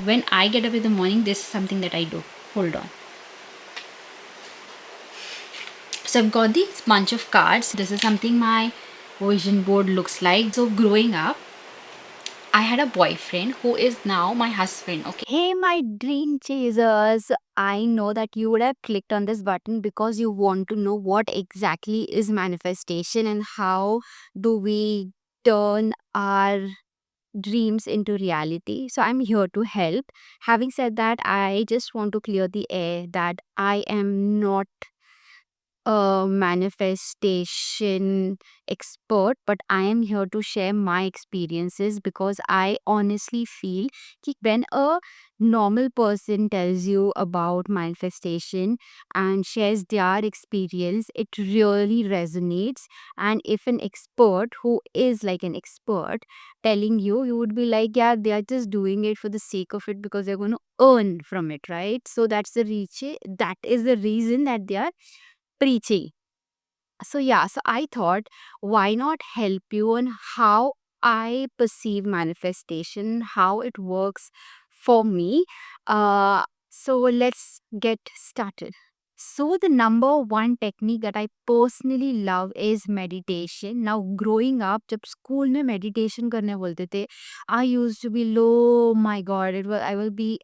When I get up in the morning, this is something that I do. Hold on. So I've got these bunch of cards. This is something my vision board looks like. So growing up, I had a boyfriend who is now my husband. Okay. Hey, my dream chasers. I know that you would have clicked on this button because you want to know what exactly is manifestation and how do we turn our dreams into reality. So, I'm here to help. Having said that, I just want to clear the air that I am not a manifestation expert, but I am here to share my experiences because I honestly feel कि when a normal person tells you about manifestation and shares their experience, it really resonates. And if an expert who is like an expert telling you, you would be like, yeah, they are just doing it for the sake of it because they're going to earn from it, right? So that's the reach. That is the reason that they are preaching. So yeah, so I thought, why not help you on how I perceive manifestation, how it works for me. So let's get started. So the number one technique that I personally love is meditation. Now growing up, जब school में meditation करने बोलते थे, I used to be low. My God, I would be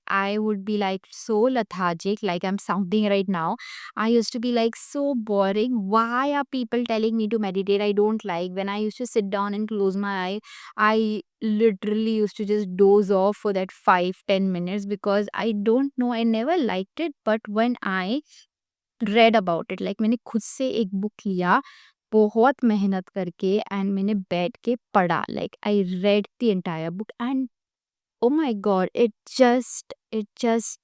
like so lethargic, like I'm sounding right now. I used to be like so boring. Why are people telling me to meditate? I don't like. When I used to sit down and close my eye, I literally used to just doze off for that 5-10 minutes because I don't know. I never liked it. But when I read about it, like मैंने खुद से एक book लिया बहुत मेहनत करके and मैंने बैठ के पढ़ा like I read the entire book and oh my God, it just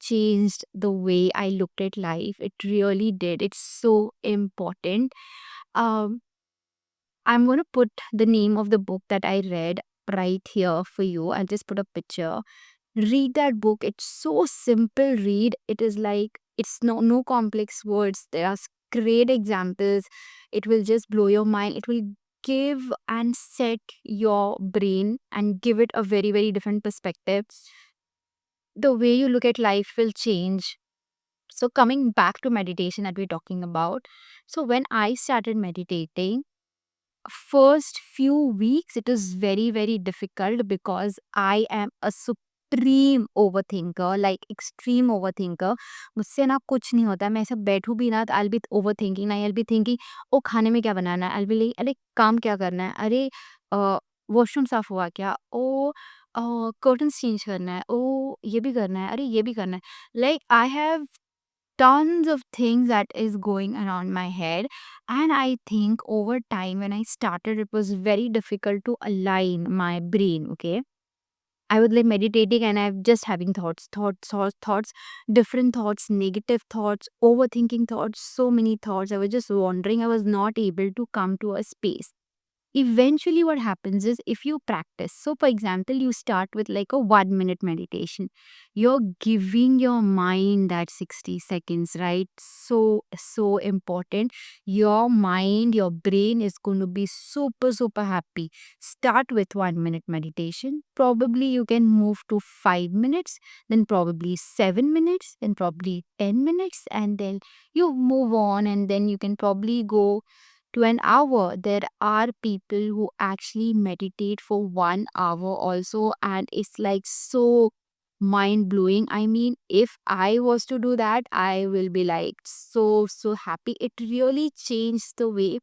changed the way I looked at life. It really did. It's so important. Um, I'm gonna put the name of the book that I read right here for you. I'll just put a picture. Read that book. It's so simple read. It is like it's no complex words. There are great examples. It will just blow your mind. It will give and set your brain and give it a very, very different perspective. The way you look at life will change. So, coming back to meditation that we're talking about. So, when I started meditating, first few weeks it is very, very difficult because I am a supreme overthinker, like extreme overthinker. मुझसे ना कुछ नहीं होता है, मैं ऐसे बैठूं भी ना तो I'll be overthinking ना I'll be thinking ओ खाने में क्या बनाना है I'll be like अरे काम क्या करना है अरे वॉशरूम साफ हुआ क्या ओ कर्टन्स चेंज करना है ओ ये भी करना है अरे ये भी करना है like I have tons of things that is going around my head, and I think over time when I started it was very difficult to align my brain. Okay, I was like meditating and I'm just having thoughts, different thoughts, negative thoughts, overthinking thoughts, so many thoughts. I was just wandering. I was not able to come to a space. Eventually what happens is if you practice, so for example you start with like a 1 minute meditation, you're giving your mind that 60 seconds, right? So important. Your mind, your brain is going to be super happy. Start with 1 minute meditation, probably you can move to 5 minutes, then probably 7 minutes, then probably 10 minutes, and then you move on, and then you can probably go to an hour. There are people who actually meditate for 1 hour also, and it's like so mind blowing. I mean, if I was to do that, I will be like so happy. It really changed the way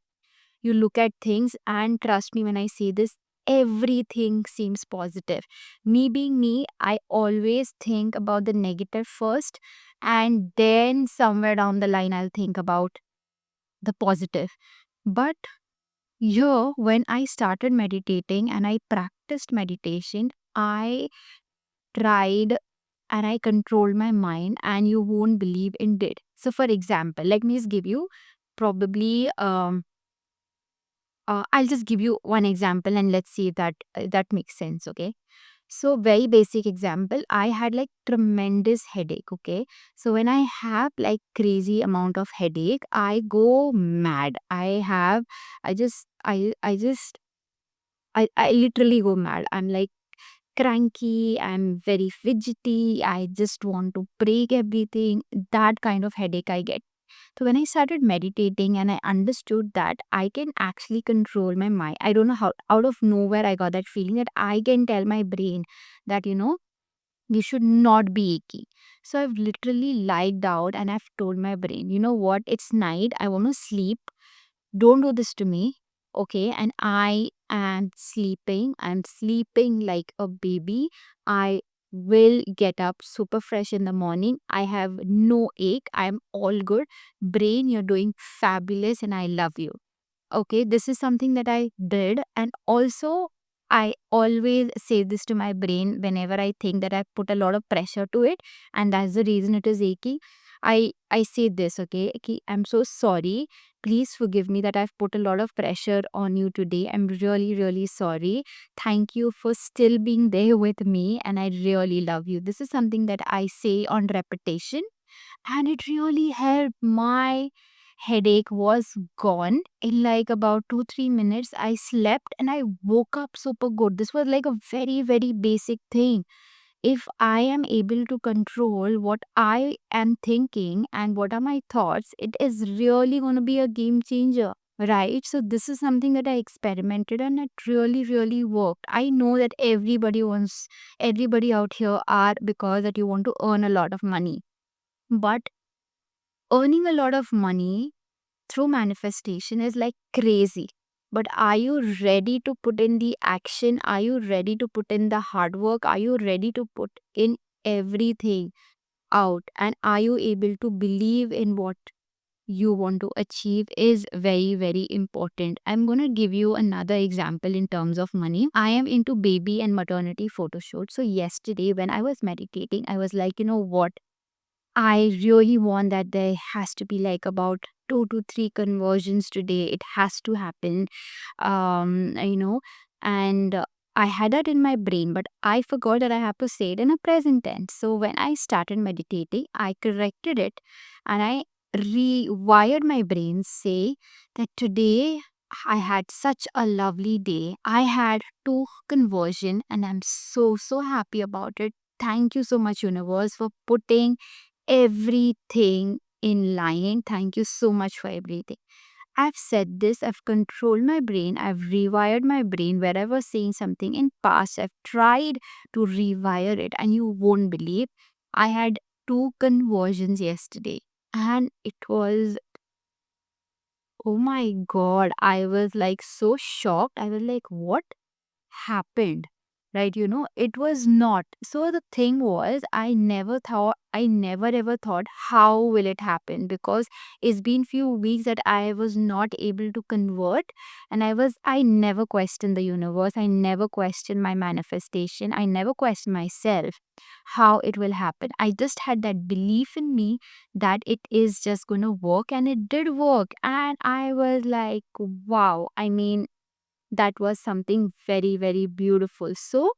you look at things, and trust me when I say this, everything seems positive. Me being me, I always think about the negative first, and then somewhere down the line, I'll think about the positive. But here, when I started meditating and I practiced meditation, I tried and I controlled my mind, and you won't believe it did. So, for example, let me just give you probably, I'll just give you one example and let's see if that makes sense. Okay. So, very basic example, I had like tremendous headache. Okay. So, when I have like crazy amount of headache, I go mad. I just I literally go mad. I'm like cranky, I'm very fidgety, I just want to break everything. That kind of headache I get. So when I started meditating and I understood that I can actually control my mind, I don't know how, out of nowhere, I got that feeling that I can tell my brain that, you should not be achy. So I've literally lied down and I've told my brain, you know what, it's night, I want to sleep. Don't do this to me. Okay. And I am sleeping. I'm sleeping like a baby. I will get up super fresh in the morning. I have no ache. I'm all good. Brain, you're doing fabulous and I love you. Okay, this is something that I did. And also, I always say this to my brain whenever I think that I put a lot of pressure to it, and that's the reason it is achy. I say this, okay, I'm so sorry. Please forgive me that I've put a lot of pressure on you today. I'm really, really sorry. Thank you for still being there with me, and I really love you. This is something that I say on repetition, and it really helped. My headache was gone in like about 2 3 minutes. I slept and I woke up super good. This was like a very, very basic thing. If I am able to control what I am thinking and what are my thoughts, it is really going to be a game changer. Right, so this is something that I experimented and it really, really worked. I know that everybody out here are because that you want to earn a lot of money, but earning a lot of money through manifestation is like crazy. But are you ready to put in the action? Are you ready to put in the hard work? Are you ready to put in everything out? And are you able to believe in what you want to achieve is very, very important. I'm going to give you another example in terms of money. I am into baby and maternity photo shoot. So yesterday when I was meditating, I was like, you know what? I really want that there has to be like about 2 to 3 conversions today. It has to happen. Um, you know, and I had that in my brain, but I forgot that I have to say it in a present tense. So when I started meditating, I corrected it and I rewired my brain, say that today I had such a lovely day. I had 2 conversion and I'm so, so happy about it. Thank you so much, universe, for putting everything in line. Thank you so much for everything. I've said this, I've controlled my brain, I've rewired my brain. Where I was saying something in past, I've tried to rewire it, and you won't believe I had 2 conversions yesterday. And it was, oh my god, I was like so shocked. I was like, what happened? Right, it was not. So the thing was, I never ever thought how will it happen, because it's been few weeks that I was not able to convert, and I never questioned the universe, I never questioned my manifestation, I never questioned myself how it will happen. I just had that belief in me that it is just gonna work, and it did work. And I was like, wow. I mean, that was something very, very beautiful. So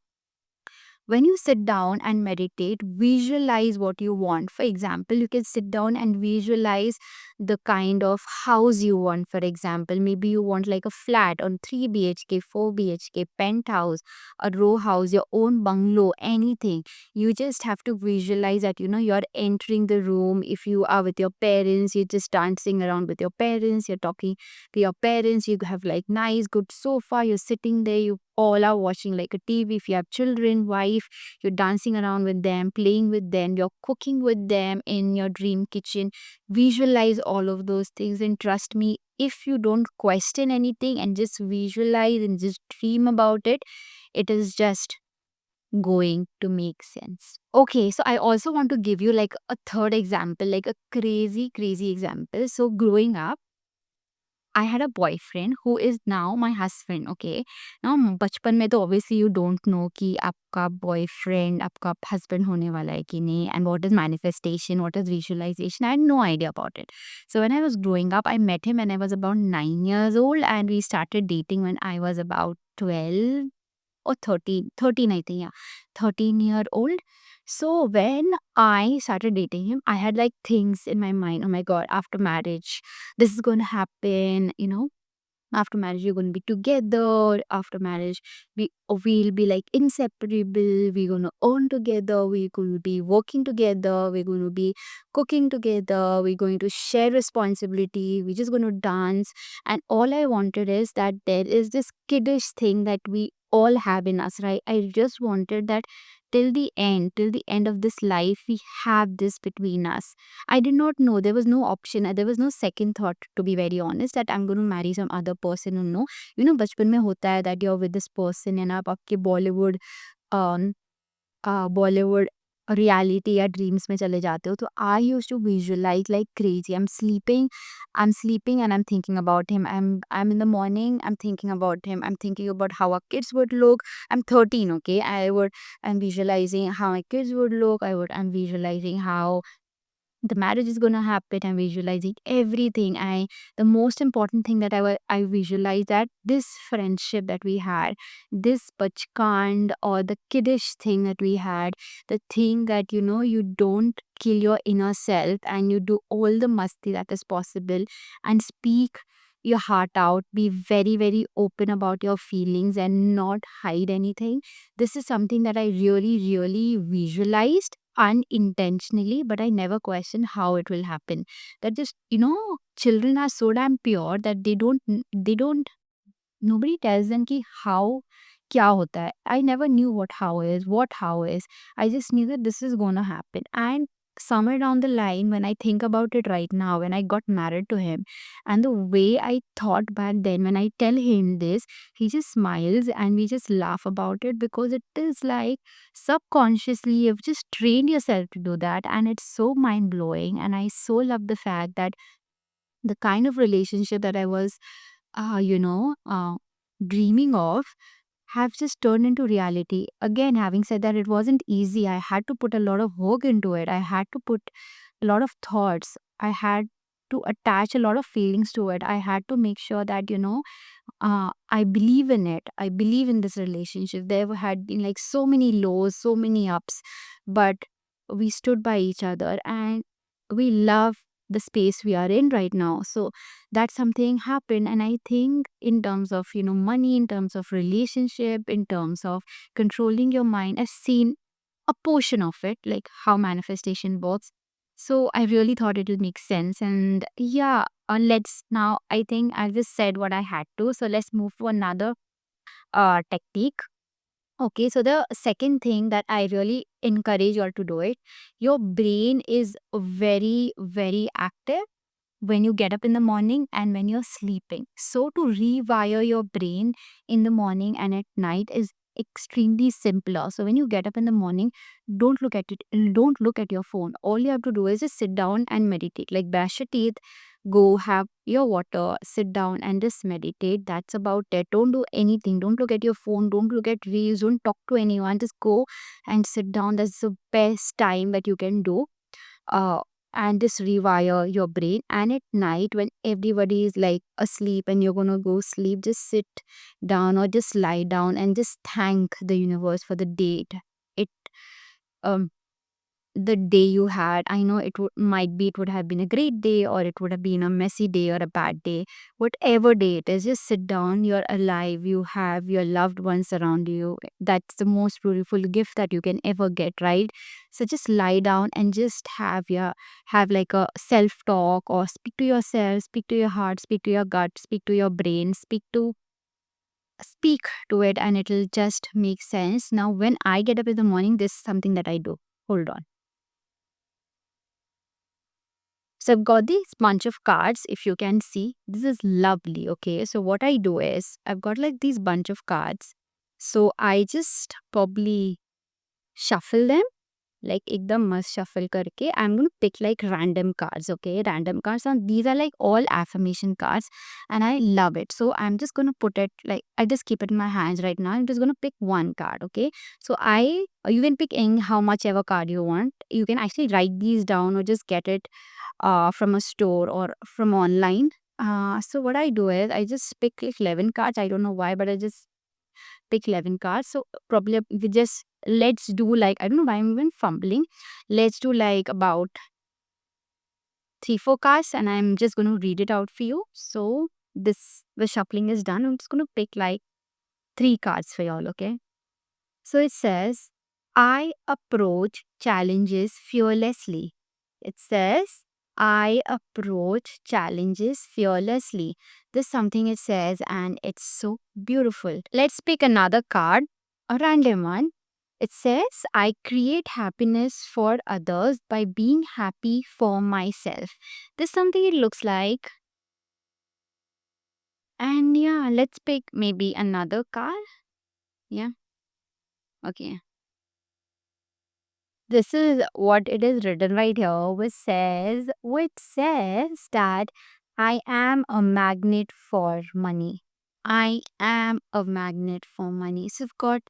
when you sit down and meditate, visualize what you want. For example, you can sit down and visualize the kind of house you want. For example, maybe you want like a flat on 3 BHK, 4 BHK, penthouse, a row house, your own bungalow, anything. You just have to visualize that, you're entering the room. If you are with your parents, you're just dancing around with your parents, you're talking to your parents, you have like nice, good sofa, you're sitting there, you all are watching like a TV. If you have children, wife, you're dancing around with them, playing with them, you're cooking with them in your dream kitchen. Visualize all of those things, and trust me, if you don't question anything and just visualize and just dream about it, it is just going to make sense. Okay, so I also want to give you like a third example, like a crazy, crazy example. So growing up, I had a boyfriend who is now my husband. Okay, now बचपन में तो obviously you don't know कि आपका boyfriend आपका husband होने वाला है कि नहीं, and what is manifestation, what is visualization. I had no idea about it. So when I was growing up, I met him when I was about 9 years old, and we started dating when I was about 12 or 13, I think, yeah, 13-year old. So when I started dating him, I had like things in my mind, oh my god, after marriage, this is going to happen, After marriage we're going to be together. After marriage we'll be like inseparable. We're going to earn together, we're going to be working together, we're going to be cooking together, we're going to share responsibility, we're just going to dance. And all I wanted is that there is this kiddish thing that we all have in us, right? I just wanted that till the end of this life we have this between us. I did not know, there was no option, there was no second thought, to be very honest, that I'm going to marry some other person or no. बचपन में होता है that you're with this person and आप आपके Bollywood reality या dreams में चले जाते हो. तो I used to visualize like crazy. I am sleeping and I am thinking about him. I am in the morning, I am thinking about him, I am thinking about how our kids would look. I'm 13, okay? I'm visualizing how my kids would look. I'm visualizing how the marriage is gonna happen. I'm visualizing everything. The most important thing that I visualize that this friendship that we had, this bachkand or the kiddish thing that we had, the thing that you don't kill your inner self and you do all the masti that is possible and speak your heart out, be very very open about your feelings and not hide anything. This is something that I really really visualized unintentionally, but I never question how it will happen. That just, children are so damn pure that they don't, nobody tells them ki how क्या होता है. I never knew what how is. I just knew that this is gonna happen. And somewhere down the line, when I think about it right now, when I got married to him, and the way I thought back then, when I tell him this, he just smiles and we just laugh about it because it is like subconsciously you've just trained yourself to do that, and it's so mind blowing. And I so love the fact that the kind of relationship that I was uh, you know, uh, dreaming of have just turned into reality. Again, having said that, it wasn't easy. I had to put a lot of work into it. I had to put a lot of thoughts. I had to attach a lot of feelings to it. I had to make sure that, I believe in it. I believe in this relationship. There had been like so many lows, so many ups, but we stood by each other and we love the space we are in right now. So that something happened. And I think in terms of, money, in terms of relationship, in terms of controlling your mind, I've seen a portion of it, like how manifestation works. So I really thought it would make sense. And yeah, let's now, I think I just said what I had to. So let's move to another technique. Okay, so the second thing that I really encourage you all to do it, your brain is very, very active when you get up in the morning and when you're sleeping. So to rewire your brain in the morning and at night is extremely simpler. So when you get up in the morning, don't look at it, don't look at your phone. All you have to do is just sit down and meditate. Like brush your teeth, go have your water, sit down and just meditate. That's about it. Don't do anything. Don't look at your phone. Don't look at reels. Don't talk to anyone. Just go and sit down. That's the best time that you can do. Uh, and just rewire your brain. And at night, when everybody is like asleep and you're gonna go sleep, just sit down or just lie down and just thank the universe for the day it um the day you had. I know it would have been a great day or it would have been a messy day or a bad day. Whatever day it is, just sit down. You're alive. You have your loved ones around you. That's the most beautiful gift that you can ever get, right? So just lie down and just have like a self talk or speak to yourself, speak to your heart, speak to your gut, speak to your brain, speak to it, and it'll just make sense. Now when I get up in the morning, this is something that I do. Hold on. So I've got this bunch of cards. If you can see, this is lovely. Okay. So what I do is I've got like these bunch of cards. So I just probably shuffle them like ekdam must shuffle karke. I'm going to pick like random cards. Okay. Random cards. And these are like all affirmation cards and I love it. So I'm just going to put it like, I just keep it in my hands right now. I'm just going to pick one card. Okay. So you can pick any, how much ever card you want. You can actually write these down or just get it from a store or from online. So what I do is I just pick like 11 cards. I don't know why, but I just pick 11 cards. So probably we just let's do like, I don't know why I'm even fumbling. Let's do like about 3 4 cards and I'm just going to read it out for you. So the shuffling is done. I'm just going to pick like three cards for y'all, okay? So it says, I approach challenges fearlessly. It says, I approach challenges fearlessly. This is something it says, and it's so beautiful. Let's pick another card, a random one. It says, I create happiness for others by being happy for myself. This is something it looks like. And yeah, let's pick maybe another card. Yeah, okay. This is what it is written right here, which says that I am a magnet for money. I am a magnet for money. So you've got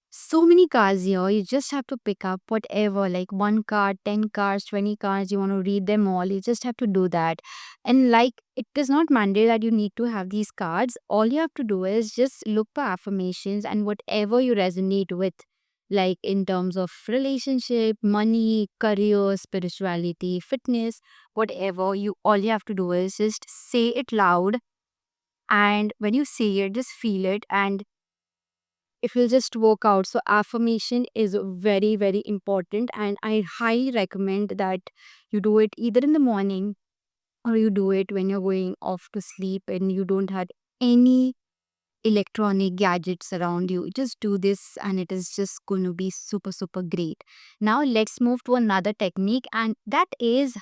so many cards here. You just have to pick up whatever, like one card, 10 cards, 20 cards. You want to read them all. You just have to do that. And like, it is not mandatory that you need to have these cards. All you have to do is just look for affirmations and whatever you resonate with, like in terms of relationship, money, career, spirituality, fitness, whatever. All you have to do is just say it loud. And when you say it, just feel it, and if you'll just work out. So affirmation is very, very important, and I highly recommend that you do it either in the morning or you do it when you're going off to sleep and you don't have any electronic gadgets around you. Just do this and it is just going to be super, super great. Now let's move to another technique, and that is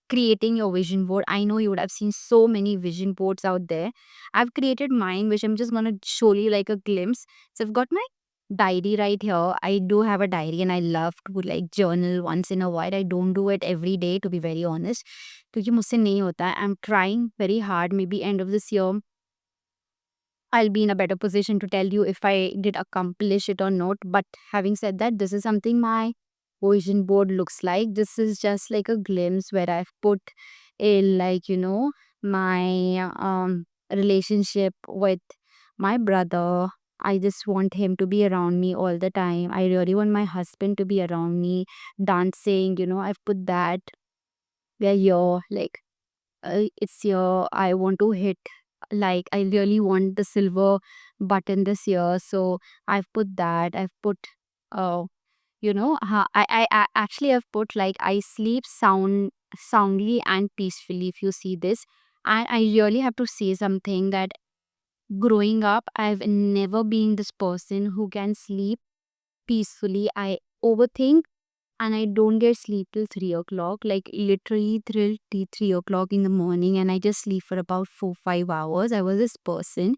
creating your vision board. I know you would have seen so many vision boards out there. I've created mine, which I'm just going to show you like a glimpse. So I've got my diary right here. I do have a diary and I love to like journal once in a while. I don't do it every day, to be very honest, क्योंकि मुझसे नहीं होता है. I'm trying very hard. Maybe end of this year I'll be in a better position to tell you if I did accomplish it or not. But having said that, this is something my vision board looks like. This is just like a glimpse where I've put in, like, my relationship with my brother. I just want him to be around me all the time. I really want my husband to be around me. Dancing, I've put that. Where you're like, it's your, I want to hit, like, I really want the silver button this year. So I've put that. I've put, uh I actually have put like, I sleep soundly and peacefully, if you see this. And I really have to say something, that growing up, I've never been this person who can sleep peacefully. I overthink and I don't get sleep till 3 o'clock, like literally till 3 o'clock in the morning, and I just sleep for about 4 5 hours. I was this person.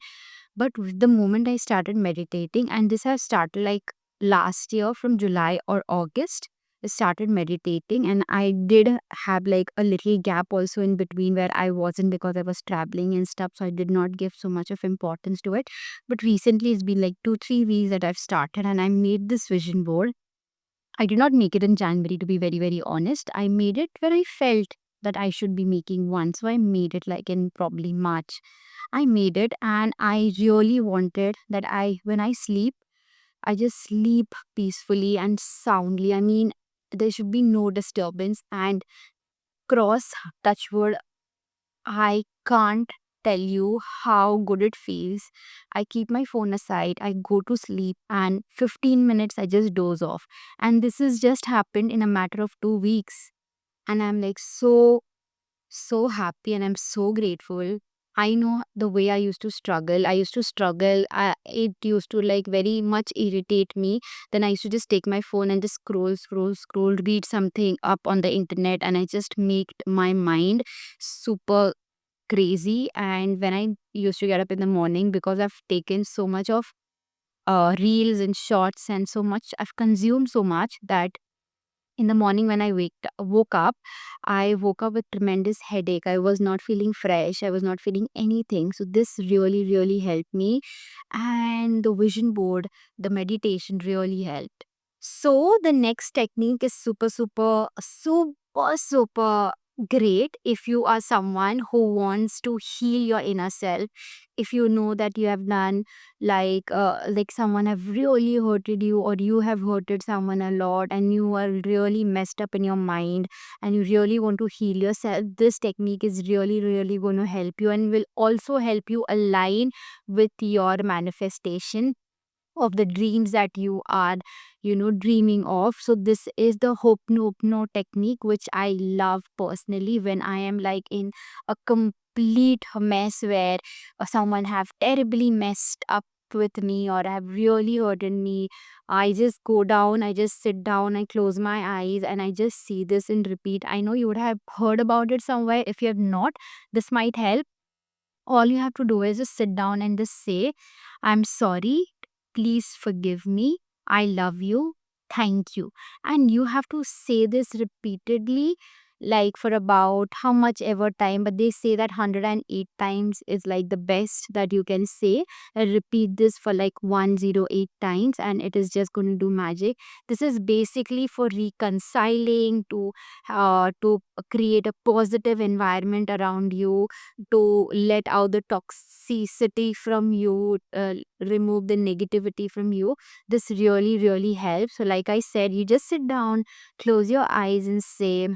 But with the moment I started meditating, and this has started like last year from July or August, I started meditating, and I did have like a little gap also in between where I wasn't, because I was traveling and stuff. So I did not give so much of importance to it. But recently, it's been like 2 3 weeks that I've started, and I made this vision board. I did not make it in January, to be very, very honest. I made it where I felt that I should be making one. So I made it like in probably March. I made it, and I really wanted that when I sleep, I just sleep peacefully and soundly. I mean, there should be no disturbance, and cross touch wood, I can't tell you how good it feels. I keep my phone aside, I go to sleep, and 15 minutes I just doze off. And this has just happened in a matter of 2 weeks. And I'm like so happy, and I'm so grateful. I know the way I used to struggle. I used to struggle. It used to like very much irritate me. Then I used to just take my phone and just scroll, read something up on the internet, and I just make my mind super crazy. And when I used to get up in the morning, because I've taken so much of reels and shorts, and so much I've consumed so much, that in the morning when I woke up with tremendous headache. I was not feeling fresh. I was not feeling anything. So this really, really helped me. And the vision board, the meditation really helped. So the next technique is super, super, super, super great if you are someone who wants to heal your inner self. If you know that you have done like someone have really hurted you, or you have hurted someone a lot, and you are really messed up in your mind, and you really want to heal yourself, this technique is really really going to help you, and will also help you align with your manifestation of the dreams that you are dreaming of. So this is the Hopno technique, which I love personally when I am like in a complete mess where someone have terribly messed up with me or have really hurted me. I just go down, I just sit down, I close my eyes, and I just see this in repeat. I know you would have heard about it somewhere. If you have not, this might help. All you have to do is just sit down and just say, I'm sorry, please forgive me, I love you, thank you. And you have to say this repeatedly, like for about how much ever time, but they say that 108 times is like the best that you can say. Repeat this for like 108 times, and it is just going to do magic. This is basically for reconciling, to create a positive environment around you, to let out the toxicity from you, remove the negativity from you. This really, really helps. So, like I said, you just sit down, close your eyes, and say,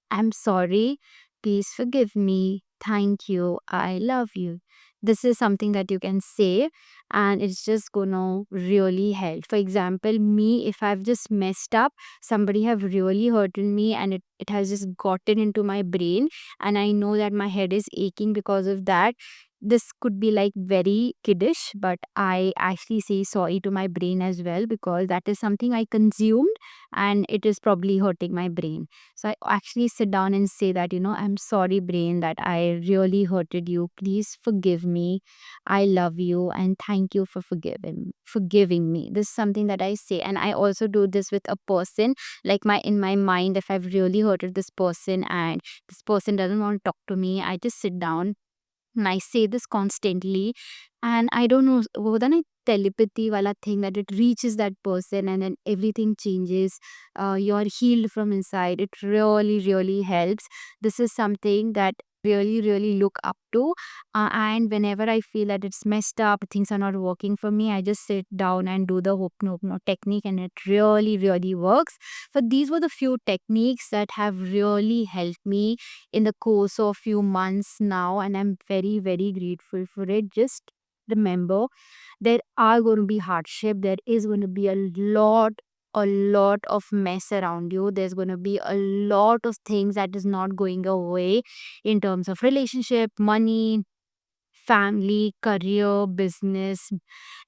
I'm sorry. Please forgive me. Thank you. I love you. This is something that you can say, and it's just gonna really help. For example, me, if I've just messed up, somebody have really hurted me, and it has just gotten into my brain, and I know that my head is aching because of that. This could be like very kiddish, but I actually say sorry to my brain as well, because that is something I consumed and it is probably hurting my brain. So I actually sit down and say that, I'm sorry, brain, that I really hurted you. Please forgive me. I love you and thank you for forgiving me. This is something that I say. And I also do this with a person. Like my in my mind, if I've really hurted this person and this person doesn't want to talk to me, I just sit down and I say this constantly. And I don't know, वो होता है ना telepathy wala thing, that it reaches that person and then everything changes. You're healed from inside. It really, really helps. This is something that really, really look up to. And whenever I feel that it's messed up, things are not working for me, I just sit down and do the Hopno technique, and it really, really works. So these were the few techniques that have really helped me in the course of few months now, and I'm very, very grateful for it. Just remember, there are going to be hardship, there is going to be a lot of mess around you. There's going to be a lot of things that is not going away in terms of relationship, money, family, career, business,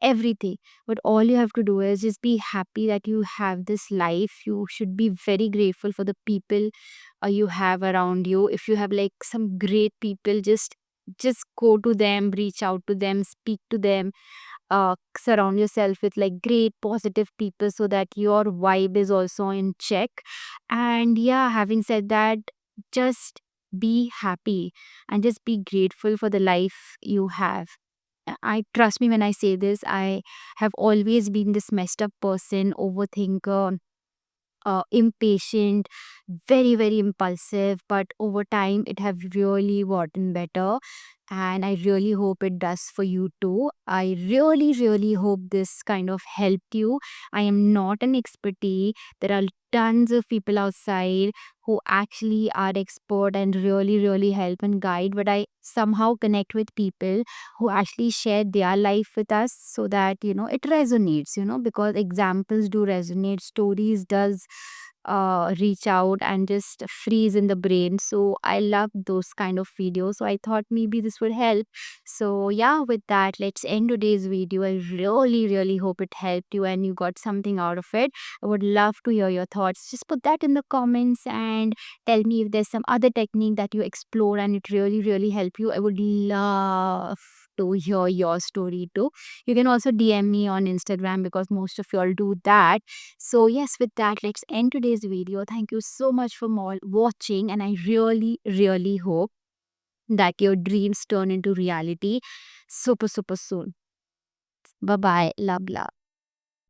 everything. But all you have to do is just be happy that you have this life. You should be very grateful for the people you have around you. If you have like some great people, just go to them, reach out to them, speak to them, surround yourself with like great positive people so that your vibe is also in check. And yeah, having said that, just be happy and just be grateful for the life you have. I trust me when I say this, I have always been this messed up person, overthinker, impatient, very, very impulsive. But over time, it have really gotten better. And I really hope it does for you too. I really, really hope this kind of helped you. I am not an expertise. There are tons of people outside who actually are expert and really, really help and guide. But I somehow connect with people who actually share their life with us, so that it resonates, because examples do resonate, stories does reach out and just freeze in the brain. So I love those kind of videos, so I thought maybe this would help. So yeah, with that, let's end today's video. I really, really hope it helped you and you got something out of it. I would love to hear your thoughts. Just put that in the comments and tell me if there's some other technique that you explore and it really, really helped you. I would love to hear your story too. You can also DM me on Instagram, because most of y'all do that. So yes, with that, let's end today's video. Thank you so much for watching, and I really, really hope that your dreams turn into reality super, super soon. Bye bye. Love, love.